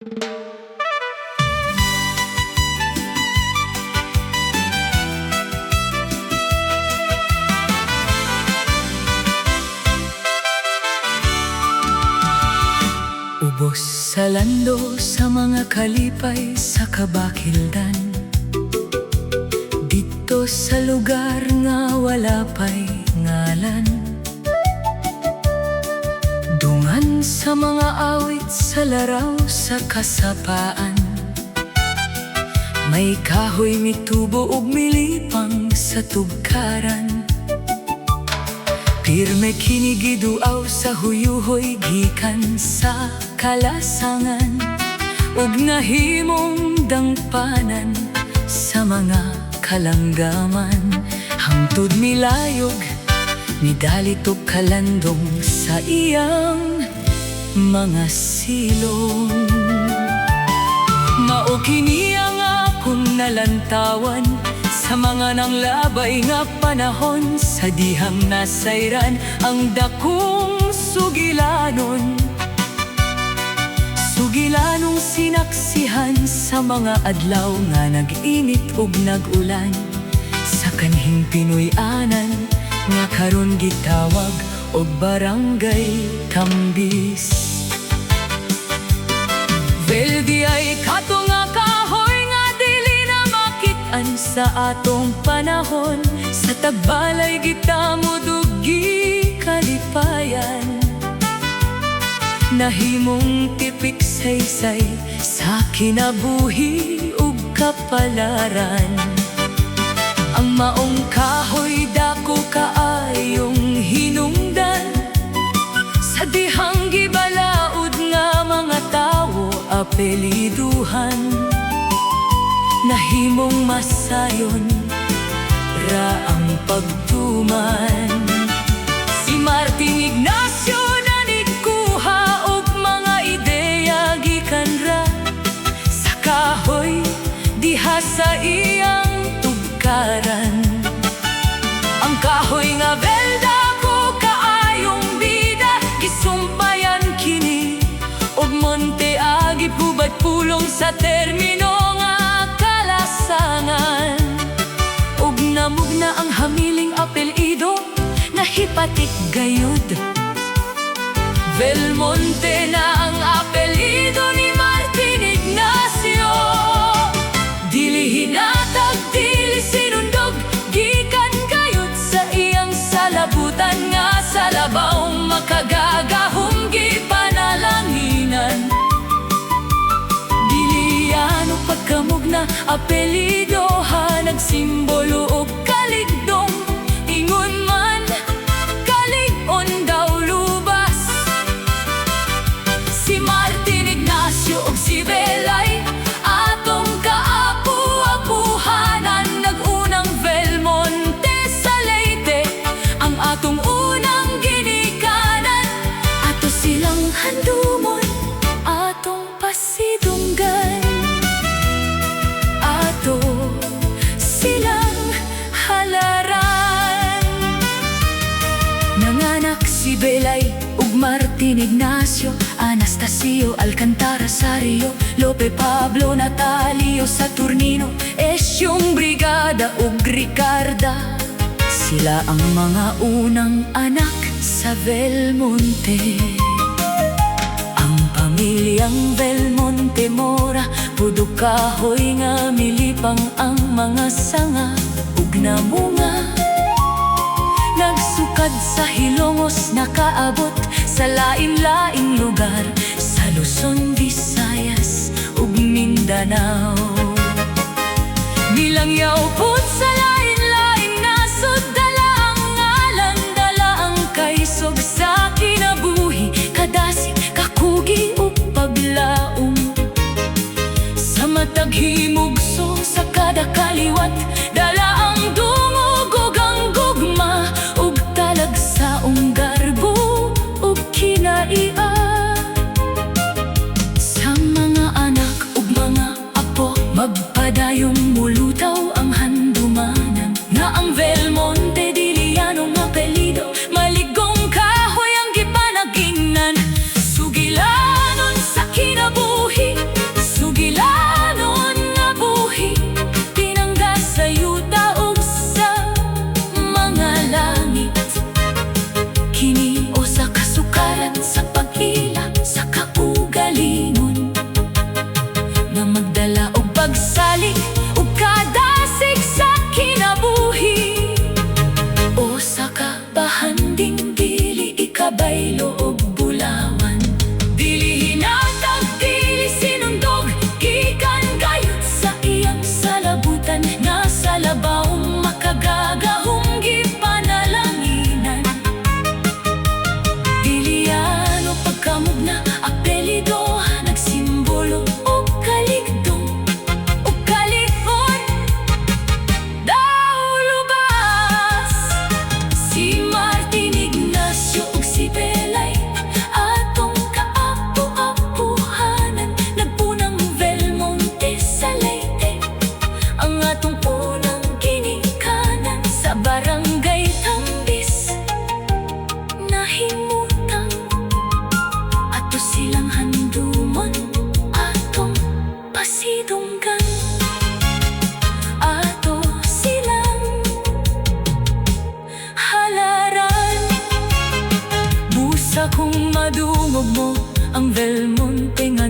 Ubos sa lando sa mga kalipay sa kabakildan, dito sa lugar nga wala pa'y ngalan. Dungan sa mga awit sa laraw sa kasapaan, may kahoy mitubo ug milipang sa tugkaran. Pirme kinigiduaw sa huyuhoy gikan sa kalasangan, ug nahimong dangpanan sa mga kalanggaman. Hangtod milayog nidalit og kalandong sa iyang mga silong. Mao kini ang akong nalantawan sa mga nanglabay nga panahon, sa dihang nasayran ang dakong sugilanon. Sugilanong sinaksihan sa mga adlaw nga nag-init ug nag-ulan, sa kanhing Pinoy-anan nga karon gitawag og Barangay Kambis. Velde ay kato nga kahoy nga dili na makit-an sa atong panahon, sa tagbalay gitamo dugi kalipayan. Nahimong tipik saysay sa kinabuhi ug kapalaran. Ang maong kahoy dako kaayong hinungdan, sa dihang gibalaod nga mga tawo apeliduhan. Nahimong masayon ra ang pagtuman. Si Martin Ignacio na nigkuha og mga ideya gikan ra sa kahoy diha sa iyang tugkaran. Ang kahoy nga belda ko kaayong bida, gisumpayan kini og monte agi hubad pulong sa termino nga kalasangan. Ug namugna ang hamiling apelyido na hipatik gayud. Belmonte na ang apelyido ni Martin Ignacio. Dili hinatag, dili sinundog, gikan gayud sa iyang salabutan nga sa labaw makagagahong gipanalanginan. Dili ano pagkamugna apelyido ha nagsimbolo og kaligdong. Ingon man kalig-on daw lubas. Si Martin Ignacio ug si Belay atong kaapu-apuhanan. Nag-unang Belmonte sa Leyte ang atong unang ginikanan. Ato silang handumon, atong pasidunggan. Ato silang halaran. Nanganak si Belay ug Martin Ignacio, Anastasio Alcantara Sario, Lope Pablo Natalio Saturnino, Esyong Brigada ug Ricarda. Sila ang mga unang anak sa Belmonte. Ang pamilyang Belmonte Mora, pudo kahoy nga milipang ang mga sanga ug namunga. Nagsukad sa Hilongos, nakaabot sa lain-laing lugar sa Luzon, Visayas ug Mindanao. Nilangyaw pud sa lain-laing nasod, dala ang ngalan, dala ang kaisog sa kinabuhi, kadasig, kakugi ug paglaom. Sa matag himugso sa kada kaliwat, dala ang dungog ug ang gugma, ug talag sa garbo ug kinaiya. Sa mga anak ug mga apo, magpadayong mulutaw ang handumanan, na ang Belmonte Diliano nga apelyido, maligong kahoy ang gipanaginan. Sugilanon sa kinabuhi, dumdumon atong pasidunggan. Ato silang halaran. Busa kung madungog mo ang Belmonte nga